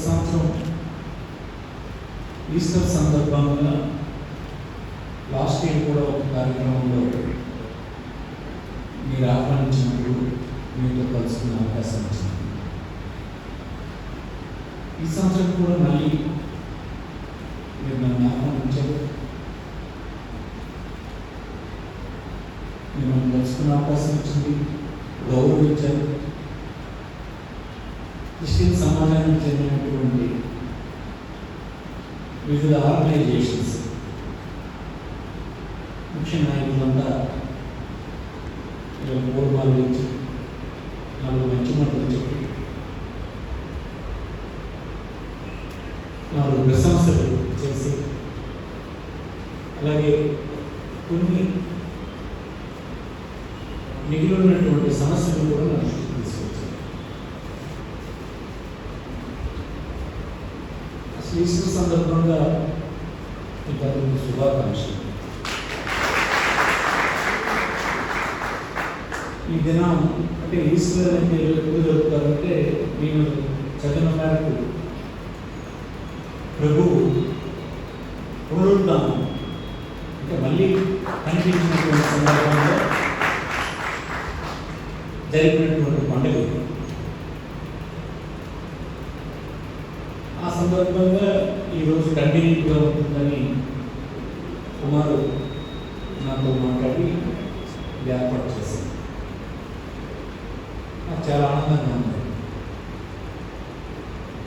సంవత్సరం ఈస్టర్ సందర్భంగా last year కూడా ఒక కార్యక్రమంలో మీరు ఆహ్వానించినప్పుడు మీతో కలుసుకునే అవకాశం వచ్చింది. ఈ సంవత్సరం కూడా మళ్ళీ మీరు నన్ను ఆహ్వానించారు, మిమ్మల్ని కలుసుకునే అవకాశం వచ్చింది, గౌరవించారు. క్రిస్టియన్ సమాజానికి చెందినటువంటి వివిధ ఆర్గనైజేషన్స్ ముఖ్య నాయకులంతా పూర్వాలు ఇచ్చి 4 మంచి మాటలు చెప్పి 4 ప్రశంసలు చేసి అలాగే కొన్ని మిగిలి ఉన్నటువంటి సమస్యలు కూడా నా దృష్టికి తీసుకొచ్చారు. అసలు ఈస్టర్ సందర్భంగా మీకు శుభాకాంక్షలు. ఈ దినం అంటే ఈస్టర్ అంటే ఎప్పుడు జరుగుతారంటే నేను చదివిన మేరకు ప్రభువు పునరుద్ధానం అంటే మళ్ళీ కనిపించినటువంటి సందర్భంలో జరిగినటువంటి పండుగ. ఆ సందర్భంగా ఈరోజు కంటిన్యూగా ఉంటుందని కుమారు నాతో మాట్లాడి ఏర్పాటు చేశారు. నాకు చాలా ఆనందంగా ఉంది.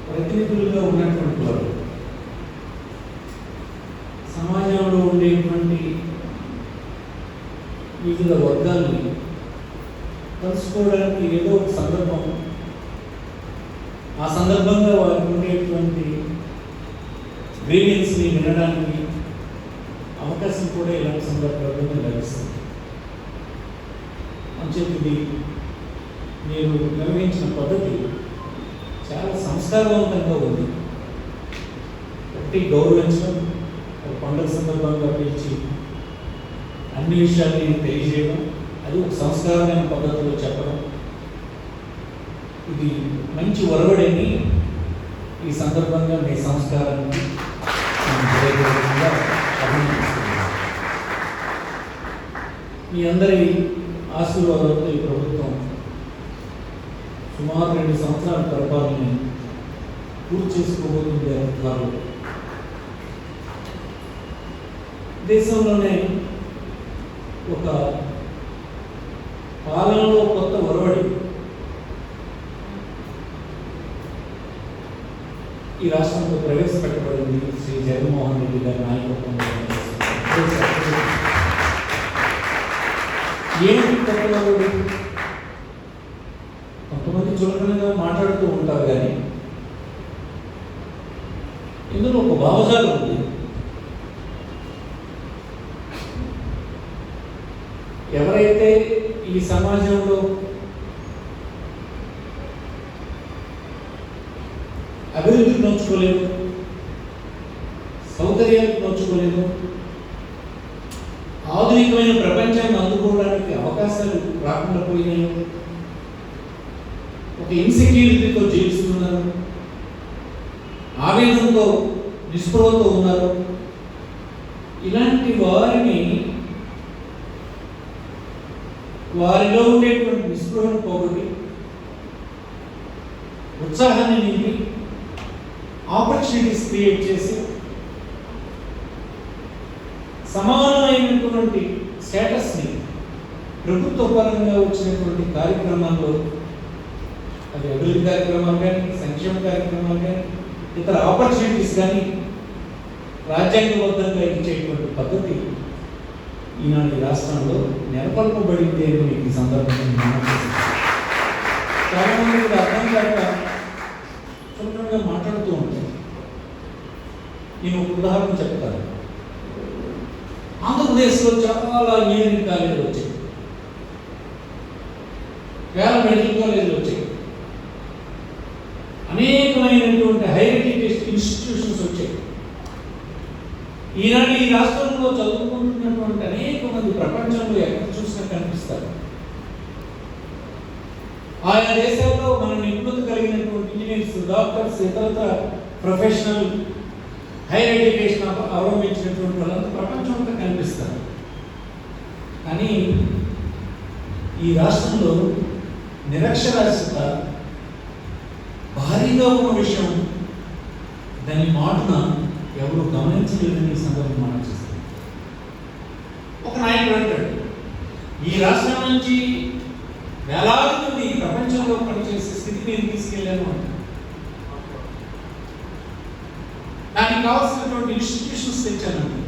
ప్రతినిధులుగా ఉన్నటువంటి వారు సమాజంలో ఉండేటువంటి వివిధ వర్గాల్ని కలుసుకోవడానికి ఏదో ఒక సందర్భం, ఆ సందర్భంగా వారికి ఉండేటువంటి గ్రీవెన్స్ని వినడానికి అవకాశం కూడా ఇలాంటి సందర్భాల్లో లభిస్తుంది. అంచేది మీరు నిర్వహించిన పద్ధతి చాలా సంస్కారవంతంగా ఉంది. ఒకటి గౌరవించడం, ఒక పండుగ సందర్భంగా పిలిచి అన్ని విషయాన్ని తెలియజేయడం, అది ఒక సంస్కారమైన పద్ధతిలో చెప్పడం, ఇది మంచి ఒరవడిని ఈ సందర్భంగా మీ సంస్కారాన్ని అభినందిస్తున్నాను. మీ అందరి ఆశీర్వాదంతో ఈ ప్రభుత్వం సుమారు 2 సంవత్సరాల పరిపాలనని పూర్తి చేసుకోబోతుంది. అధికారులు దేశంలోనే ఒక పాలనలో కొత్త ఒరవడి ఈ రాష్ట్రంలో ప్రవేశపెట్టబడింది. శ్రీ జగన్మోహన్ రెడ్డి గారి నాయకత్వంలో ఏమిటి కొత్త ఒరవడి? కొంతమంది చులకనగా మాట్లాడుతూ ఉంటారు, కానీ ఇందులో ఒక భావజాలం ఉంది. ఎవరైతే ఈ సమాజంలో అభివృద్ధికి నోచుకోలేదు, సౌకర్యాలకు నోచుకోలేదు, ఆధునికమైన ప్రపంచాన్ని అందుకోవడానికి అవకాశాలు రాకుండా పోయినాయి, ఒక ఇన్సెక్యూరిటీతో జీవిస్తున్నారు, ఆవేదనతో నిస్పృహతో ఉన్నారు. ఇలాంటి వారిని, వారిలో ఉండేటువంటి నిస్పృహను పోగొట్టి ఉత్సాహాన్ని నింపి ఆపర్చునిటీస్ క్రియేట్ చేసి సమానమైనటువంటి స్టేటస్ని ప్రభుత్వ పరంగా వచ్చినటువంటి కార్యక్రమాల్లో, అది అభివృద్ధి కార్యక్రమాలు కానీ, సంక్షేమ కార్యక్రమాలు కానీ, ఇతర ఆపర్చునిటీస్ కానీ రాజ్యాంగబద్ధంగా ఇచ్చేటువంటి పద్ధతి ఈనాడు రాష్ట్రంలో నెలకొల్పబడింది అని మీకు ఈ సందర్భంగా చాలామంది కూడా అర్థం కాక చులకనగా మాట్లాడుతూ ఉంటారు. నేను ఒక ఉదాహరణ చెప్తాను. ఆంధ్రప్రదేశ్లో చాలా ఇంజనీరింగ్ కాలేజీలు వచ్చాయి, వేల మెడికల్ కాలేజీలు వచ్చాయి, అనేకమైనటువంటి హైయర్ ఎడ్యుకేషన్ ఇన్స్టిట్యూషన్స్ వచ్చాయి. ఈనాడు ఈ రాష్ట్రంలో చదువుకుంటున్నటువంటి అనేక మంది ప్రపంచంలో ఎక్కడ చూసినా కనిపిస్తారు. ఆయా దేశాల్లో మనల్ని నిపుణత కలిగినటువంటి ఇంజనీర్స్, డాక్టర్స్, ఇతరత్ర ప్రొఫెషనల్ హైయర్ ఎడ్యుకేషన్ అవలంబించినటువంటి వాళ్ళంతా ప్రపంచం అంతా కనిపిస్తారు. కానీ ఈ రాష్ట్రంలో నిరక్షరాస్యత భారీగా ఉన్న విషయం దాని మాటన ఎవరు గమనించలేదని ఈ సందర్భం మనం చేస్తాం. ఒక నాయకుడు అంటాడు, ఈ రాష్ట్రం నుంచి వేలాది మంది ప్రపంచంలో పనిచేసే స్థితికి నేను తీసుకెళ్ళాను అంటాడు. దానికి కావాల్సినటువంటి ఇన్స్టిట్యూషన్స్ తెచ్చానండి,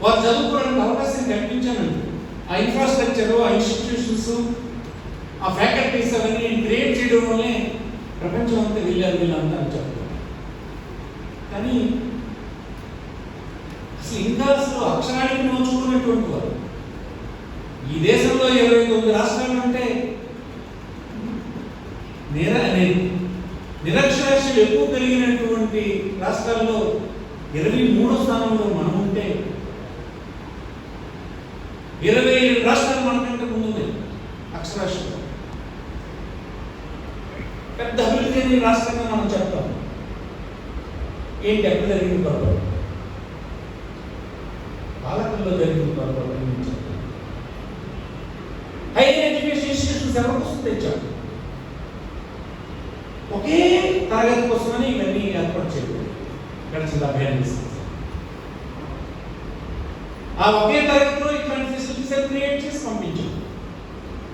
వారు చదువుకోవడానికి అవకాశం కల్పించానండి. ఆ ఇన్ఫ్రాస్ట్రక్చర్, ఆ ఇన్స్టిట్యూషన్స్, ఆ ఫ్యాకల్టీస్ అవన్నీ నేను క్రియేట్ చేయడం వల్లే ప్రపంచం అంతా వెళ్ళారు వీళ్ళంతా అని చెప్తారు. కానీ అసలు ఇంకా అక్షరానికి నోచుకున్నటువంటి వారు ఈ దేశంలో 29 రాష్ట్రాలు అంటే నిరక్షరాస్యులు ఎక్కువ కలిగినటువంటి రాష్ట్రాల్లో 23వ స్థానంలో మనం ఉంటే 27 రాష్ట్రాలు మనకంటే ముందున్నాయి అక్షరాస్యులు. పెద్ద అభివృద్ధి అనే రాష్ట్రంగా మనం చెప్తాం. ఏంటి ఎక్కడ జరిగింది పొరపాటు? పాలకుల్లో జరిగింది పొరపాటు అని నేను చెప్తాను. హైయర్ ఎడ్యుకేషన్ ఇన్స్టిట్యూషన్స్ ఎవరి కోసం తెచ్చాం? ఒకే తరగతి కోసమని ఇవన్నీ ఏర్పాటు చేయకూడదు. గడిచిన 75 సంవత్సరాలు ఆ ఒకే తరగతిలో ఇట్లాంటి ఫెసిలిటీస్ క్రియేట్ చేసి పంపించాం.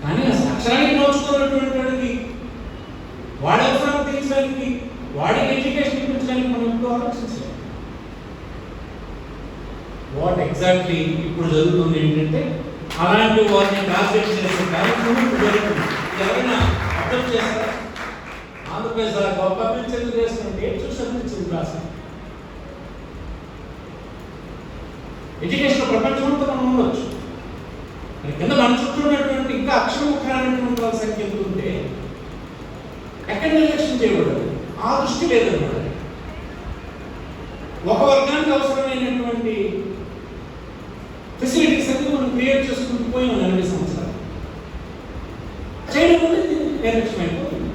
కానీ అసలు అక్షరానికి నోచుకున్నటువంటి వాడికి వాడి అవసరాలు తీర్చడానికి, వాడికి ఎడ్యుకేషన్ ఇప్పించడానికి మనం ఎప్పుడు ఆలోచించలేదు. వాట్ ఎగ్జాక్ట్లీ ఇప్పుడు జరుగుతుంది ఏంటంటే అలాంటి వారిని టార్గెట్ చేసే కార్యక్రమం జరుగుతుంది. ఎవరైనా అర్థం చేస్తారా? ఆంధ్రప్రదేశ్ గొప్ప అభివృద్ధి చేస్తుంటే ఏం చూసి అనిపించింది రాష్ట్రం? ఎడ్యుకేషన్ ప్రపంచంతో మనం ఉండవచ్చు. కింద మన చుట్టూ ఉన్నటువంటి ఇంకా అక్షరముఖమైనటువంటి వాళ్ళ సంఖ్య ఉంటే ఎక్కడ నిర్లక్ష్యం చేయబడదు. ఆ దృష్టి లేదన్నమాట. ఒక వర్గానికి అవసరమైనటువంటి ఫెసిలిటీస్ అన్ని మనం క్రియేట్ చేసుకుంటూ పోయాం 80 సంవత్సరాలు. చేయడం అనేది నిర్లక్ష్యం అయిపోతుంది.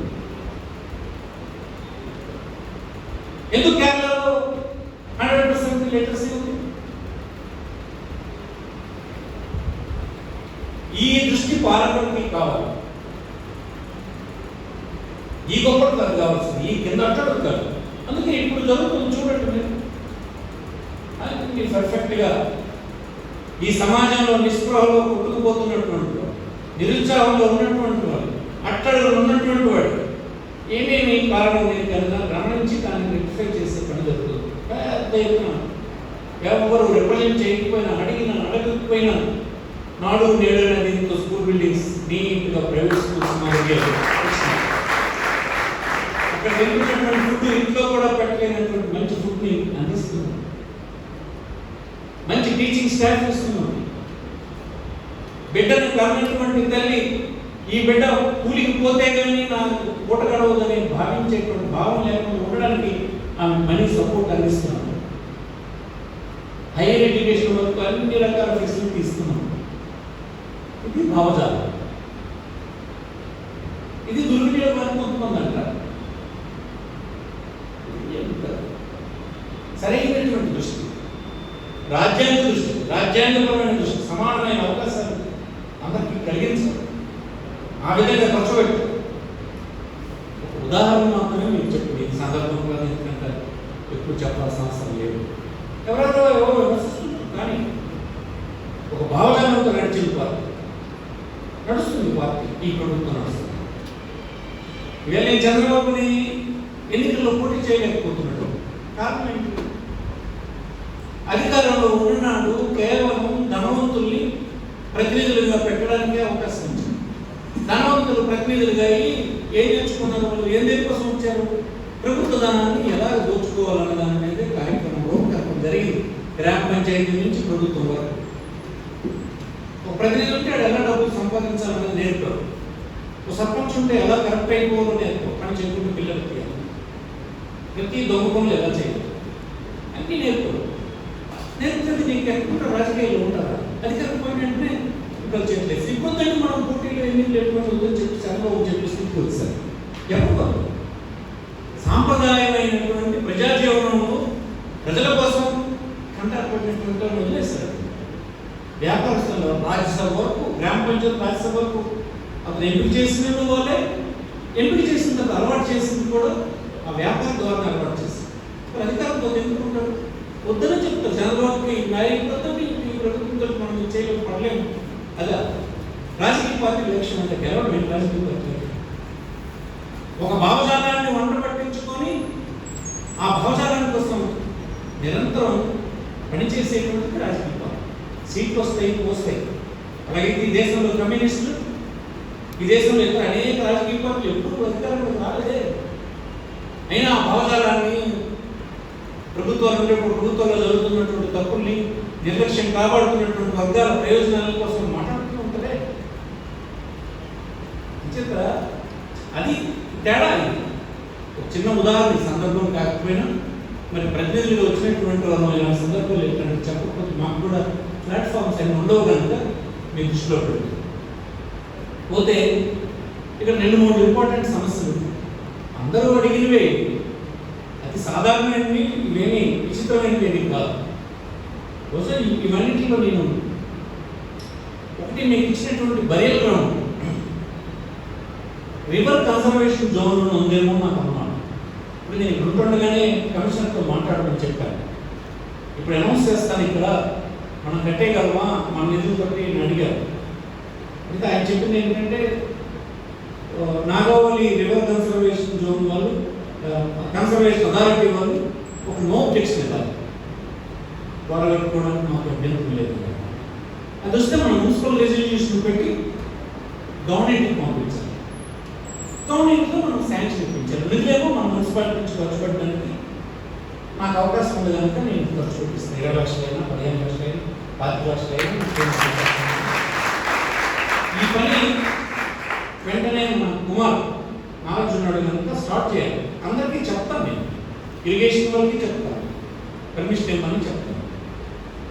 ఎందుకు కేరళలో 100% లిటరసీ ఉంది? ఈ దృష్టి పాలకులకి కావాలి. ఈ గొప్పటి కాదు కావాల్సింది, ఈ కింద అట్టడం కాదు. అందుకే ఇప్పుడు జరుగుతుంది చూడండి. మీరు పర్ఫెక్ట్గా ఈ సమాజంలో నిస్పృహలో కొట్టుకుపోతున్నటువంటి వాడు, నిరుత్సాహంలో ఉన్నటువంటి వాడు, అట్టడులో ఉన్నటువంటి వాడు ఏమేమి కారణం లేదు కనుక గమనించి దాన్ని రెక్టిఫై చేసే పని జరుగుతుంది. పెద్ద ఎత్తున ఎవరు రిప్రజెంట్ చేయకపోయినా, అడగకపోయినా నాడు నేడు అనేది దీంతో స్కూల్ బిల్డింగ్స్ నీట్గా ప్రైవేట్ స్కూల్స్ అక్కడ తిరుగుతున్నటువంటి ఫుడ్ ఇంట్లో కూడా పెట్టలేనటువంటి మంచి ఫుడ్ని అందిస్తున్నాం. మంచి టీచింగ్ స్టాఫ్ ఇస్తున్నాం. బిడ్డను కన్నటువంటి తల్లి ఈ బిడ్డ కూలికి పోతే కానీ నాకు పూట గడవదని భావించేటువంటి భావం లేకుండా ఉండడానికి ఆమె మనీ సపోర్ట్ అందిస్తున్నాం. హైయర్ ఎడ్యుకేషన్ వరకు అన్ని రకాల ఫెసిలిటీ ఇస్తున్నాం. ఇది భావజాలం. ఇది దుర్వినియోగానికి కొంతమంది అంటారు. సరైనటువంటి దృష్టి, రాజ్యాంగ దృష్టి, రాజ్యాంగపరమైన దృష్టి, సమానమైన అవకాశాలు అందరికీ కలిగించాలి. ఆ విధంగా ఖర్చు పెట్టు. ఒక ఉదాహరణ మాత్రమే మీకు చెప్పండి. ఈ సందర్భంగా ఎందుకంటే ఎక్కువ చెప్పాల్సిన అవసరం లేదు. ఎవరో విమర్శిస్తున్నారు. కానీ ఒక భావజాలంతో నడిచిన పార్టీ నడుస్తుంది. పార్టీ ఈ ప్రభుత్వం నడుస్తుంది. ఇవాళ నేను చంద్రబాబుని ఎన్నికల్లో పోటీ చేయలేకపోతున్నాడు. కారణం ఏంటి? అధికారంలో ఉన్నాడు. కేవలం ధనవంతుల్ని ప్రతినిధులుగా పెట్టడానికే అవకాశం ఉంది. ధనవంతులు ప్రతినిధులుగా ఏం నేర్చుకున్నారు? వాళ్ళు ఏం దేనికోసం వచ్చారు? ప్రభుత్వ ధనాన్ని ఎలా దోచుకోవాలన్న దాని మీద కార్యక్రమం రూపకల్పన జరిగింది. గ్రామ పంచాయతీ నుంచి ప్రభుత్వం వరకు ఒక ప్రతినిధి ఉంటే ఎలా డబ్బులు సంపాదించాలన్నది నేర్పారు. ఒక సర్పంచ్ ఉంటే ఎలా కరెక్ట్ అయిపోవాలో నేర్పారు. కానీ చెప్పుకుంటే పిల్లలకి ప్రతి దొంగ పనులు ఎలా చేయాలి అన్నీ నేర్పారు. నేర్పుతుంది. నీకు ఎక్కడ రాజకీయాలు ఉంటారా? అధికారం పోయిన వెంటనే ఇక్కడ చేయట్లేదు. ఇబ్బంది మనం పోటీలో ఎన్ని లేకపోతే చెప్పి చంద్రబాబు చెప్పేసి వచ్చారు. శాసనసభకు అతను ఎంపిక చేసిన వాళ్ళే, ఎంపిక చేసిన తర్వాత అలవాటు చేసింది కూడా ఆ వ్యాపార ద్వారా అలవాటు చేసింది. మరి అధికారంతో ఎందుకుంటాడు? వద్దనే చెప్తారు చంద్రబాబుకి నాయకులతో ఈ ప్రభుత్వంతో మనం చేయలేము, పడలేము. అదా రాజకీయ పార్టీ లక్ష్యం అంటే గెలవడం ఏంటి? రాజకీయ పార్టీ ఒక భావజాలాన్ని వంట పట్టించుకొని ఆ భావజాలాన్ని కోసం నిరంతరం పనిచేసేటువంటిది రాజకీయ పార్టీ. సీట్లు వస్తాయి, పోస్తాయి. అలాగే ఈ దేశంలో కమ్యూనిస్టులు, ఈ దేశంలో ఇతర అనేక రాజకీయ పార్టీలు ఎప్పుడు అధికారంలోకి రాలేదే. అయినా ఆ భావజాలాన్ని ప్రభుత్వంలో జరుగుతున్నటువంటి తప్పుల్ని నిర్లక్ష్యం కాపాడుతున్నటువంటి వర్గాల ప్రయోజనాల కోసం మాట్లాడుతూ ఉంటుందే. అది తేడా. ఒక చిన్న ఉదాహరణ, ఈ సందర్భం కాకపోయినా మరి ప్రతినిధులు వచ్చినటువంటి వాళ్ళు ఇలాంటి సందర్భాలు ఎక్కడంటే చెప్పకపోతే మాకు కూడా ప్లాట్ఫామ్స్ అన్నీ ఉండవు కనుక మీ దృష్టిలో పెడుతుంది. పోతే ఇక్కడ 2-3 ఇంపార్టెంట్ సమస్యలు అందరూ అడిగినవే, అతి సాధారణమైనవి, ఇవేమీ విచిత్రమైనవి కాదు. బహుశా ఇవన్నింటిలో నేను ఒకటి మీకు ఇచ్చినటువంటి బరియల్ గ్రౌండ్ రివర్ కన్సర్వేషన్ జోన్లో ఉందేమో నాకు అనుమానం. ఇప్పుడు నేను ఉంటుండగానే కమిషనర్తో మాట్లాడమని చెప్పాను. ఇప్పుడు అనౌన్స్ చేస్తాను, ఇక్కడ మనం కట్టేయగలమా, మన నిధులు కట్టి అడిగారు. అయితే ఆయన చెప్పింది ఏంటంటే నాగావళి రివర్ కన్సర్వేషన్ జోన్ వాళ్ళు, కన్సర్వేషన్ అథారిటీ వాళ్ళు ఒక నో అబ్జెక్షన్ ఇవ్వాలి, వాళ్ళు కట్టుకోవడానికి మాకు అభ్యంతరం లేదు. అది వస్తే మనం మున్సిపల్ రెజల్యూషన్ పెట్టి గవర్నమెంట్కి పంపించాలి. గవర్నమెంట్లో మనం శాంక్షన్ ఇప్పించాలి. నిధులేమో మన మున్సిపాలిటీ నుంచి ఖర్చు పెట్టడానికి నాకు అవకాశం ఉంది కనుక నేను ఖర్చు పెట్టిస్తాను. 20 లక్షలైనా, 15 లక్షలైనా, 10 లక్షలైనా. ఈ పని వెంటనే మన కుమార్ నాగార్జునుడు కనుక స్టార్ట్ చేయాలి. అందరికీ చెప్తాను, నేను ఇరిగేషన్ వాళ్ళకి చెప్తాను, పర్మిషన్ ఇవ్వమని చెప్తాను.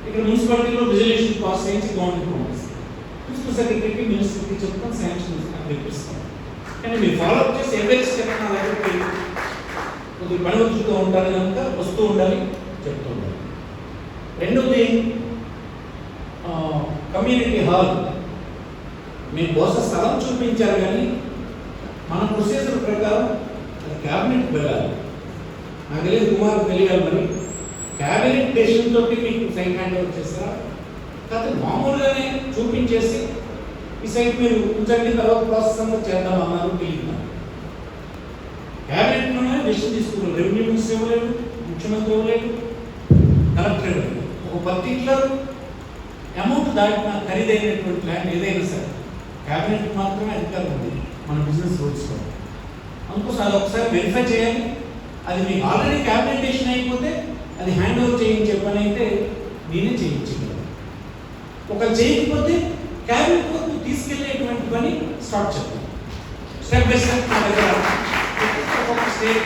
ఇక్కడ మున్సిపాలిటీలో రిజల్యూషన్ పాస్ చేయించి గవర్నమెంట్ పంపిస్తాను. ప్రిన్సిపల్ సెక్రటరీకి, మినిస్టర్కి చెప్తాను, శాంక్షన్ తెప్పిస్తాను. కానీ మీరు ఫాలోఅప్ చేసి ఎవరి స్టెప్ నా దగ్గరికి కొద్దిగా పని వచ్చుతూ ఉంటారు కనుక వస్తూ ఉండాలి, చెప్తూ ఉండాలి. రెండవది కమ్యూనిటీ హాల్. మీరు బహుశా స్థలం చూపించారు కానీ మన ప్రొసీజర్ ప్రకారం అది క్యాబినెట్ వెళ్ళాలి. నాకు తెలియదు, కుమార్ తెలియాలి. మరి క్యాబినెట్ డెసిషన్ తోటి మీకు సైట్ హ్యాండ్ ఓవర్ చేస్తారా? కాకపోతే మామూలుగానే చూపించేసి ఈ సైట్ మీరు ఉంచండి, తర్వాత ప్రాసెస్ అంతా చేద్దాం అన్నారు. తెలియదు. క్యాబినెట్లోనే డెసిషన్ తీసుకున్నారు. రెవెన్యూ మినిస్టర్ ఇవ్వలేదు, ముఖ్యమంత్రి ఇవ్వలేదు, కలెక్టర్ ఇవ్వలేదు. ఒక పర్టికులర్ అమౌంట్ దాటిన ఖరీదైనటువంటి ల్యాండ్ ఏదైనా సరే క్యాబినెట్ మాత్రమే అధికారం ఉంది మన బిజినెస్ రూల్స్లో. అందుకోసం అది ఒకసారి వెరిఫై చేయాలి. అది మీకు ఆల్రెడీ క్యాబినెట్ డెసిషన్ అయిపోతే అది హ్యాండ్ ఓవర్ చేయించే పని అయితే నేనే చేయించగలను. ఒక చేయకపోతే క్యాబినెట్ వరకు తీసుకెళ్లేటువంటి పని స్టార్ట్ చేద్దాం. స్టెప్ బై స్టెప్ నా దగ్గర ఒక్కొక్క స్టేట్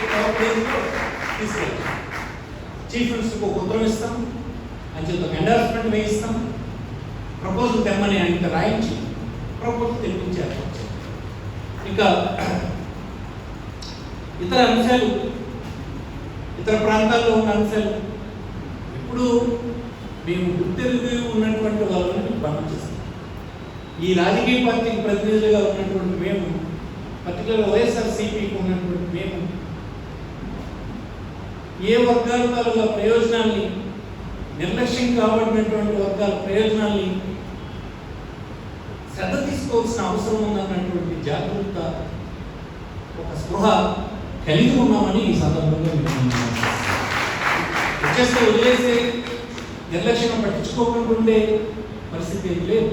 తీసుకెళ్తాం. చీఫ్ మినిస్టర్కి ఒక ఉత్తరం ఇస్తాం, అని చెప్పి ఒక ఎండార్స్మెంట్ వేయిస్తాం, ప్రపోజల్ తెమ్మని ఆయనతో రాయించి ప్రపోజల్ తెప్పించి ఏర్పాటు చేయాలి. ఇంకా ఇతర అంశాలు, ఇతర ప్రాంతాల్లో ఉన్న అంశాలు ఇప్పుడు మేము గుర్తెరిగి ఉన్నటువంటి వాళ్ళని గమనిస్తాం. ఈ రాజకీయ పార్టీకి ప్రతినిధులుగా ఉన్నటువంటి మేము, పర్టికులర్ వైఎస్ఆర్సీపీకి ఉన్నటువంటి మేము, ఏ వర్గాల తాలూకా ప్రయోజనాల్ని, నిర్లక్ష్యం కాబడినటువంటి వర్గాల ప్రయోజనాల్ని శ్రద్ధ తీసుకోవాల్సిన అవసరం ఉందన్నటువంటి జాగ్రత్త, ఒక స్పృహ కలిగి ఉన్నామని ఈ సందర్భంగా వచ్చేస్తే వదిలేసి నిర్లక్ష్యం పట్టించుకోకుండా ఉండే పరిస్థితి ఏం లేదు.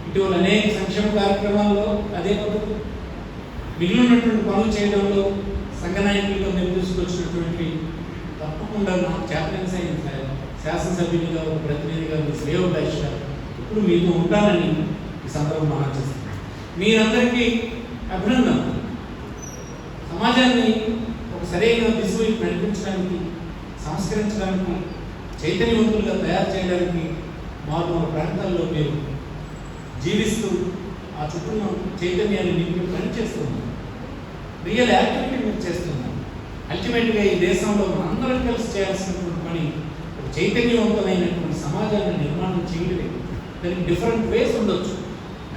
ఇటీవల అనేక సంక్షేమ కార్యక్రమాల్లో అదే పద్ధతి, మిగిలినటువంటి పనులు చేయడంలో సంఘ నాయకులుగా మేము తీసుకొచ్చినటువంటి తప్పకుండా నాకు ఛాంపియన్స్ అయిన శాసనసభ్యునిగా, ఒక ప్రతినిధిగా, మీ శ్రేయోభిలాష ఇప్పుడు మీతో ఉంటానని ఈ సందర్భంగా ఆలోచిస్తున్నాను. మీరందరికీ అభినందన. సమాజాన్ని ఒక సరైన దిశ వైపు నడిపించడానికి, సంస్కరించడానికి, చైతన్యవంతులుగా తయారు చేయడానికి మారుమూల ప్రాంతాల్లో మీరు జీవిస్తూ ఆ చుట్టూ చైతన్యాన్ని నింపి పనిచేస్తున్నాం. రియల్ యాక్టివిటీ మీరు చేస్తున్నాం. అల్టిమేట్గా ఈ దేశంలో అందరం కలిసి చేయాల్సినటువంటి పని ఒక చైతన్యవంతమైనటువంటి సమాజాన్ని నిర్మాణం చేయడమే. దానికి డిఫరెంట్ వేస్ ఉండొచ్చు.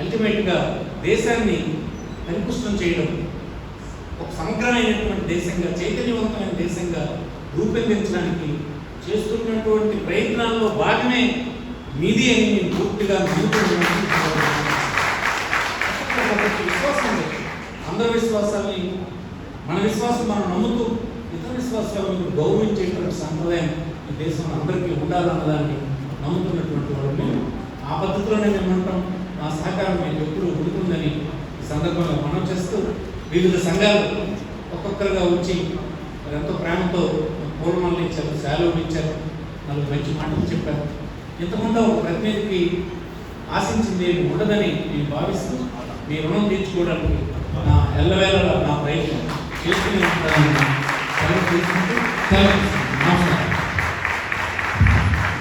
అల్టిమేట్గా దేశాన్ని పరిపుష్టం చేయడం, ఒక సమగ్రమైనటువంటి దేశంగా, చైతన్యవంతమైన దేశంగా రూపొందించడానికి చేస్తున్నటువంటి ప్రయత్నాల్లో భాగమే మీది అని నేను పూర్తిగా నమ్ముతున్నాను. విశ్వాసం లేదు. అందరి విశ్వాసాన్ని, మన విశ్వాసం మనం నమ్ముతూ ఇతర విశ్వాసాలను గౌరవించేటువంటి సంప్రదాయం ఈ దేశంలో అందరికీ ఉండాలన్నదాన్ని నమ్ముతున్నటువంటి వాళ్ళని ఆ పద్ధతిలోనే మేము ఉంటాం. మా సహకారం మీకు ఎప్పుడు ఉంటుందని ఈ సందర్భంగా మనం చేస్తూ, వివిధ సంఘాలు ఒక్కొక్కరుగా వచ్చి ఎంతో ప్రేమతో పూలమాలలు ఇచ్చారు, శాలువలు ఇచ్చారు, నాకు మంచి మాటలు చెప్పారు. ఇంతకుముందు ఒక ప్రతినిధికి ఆశించింది ఏమి ఉండదని నేను భావిస్తూ మీ రుణం తీర్చుకోవడానికి నా ఎల్లవేళ నా ప్రయత్నం చేసుకునే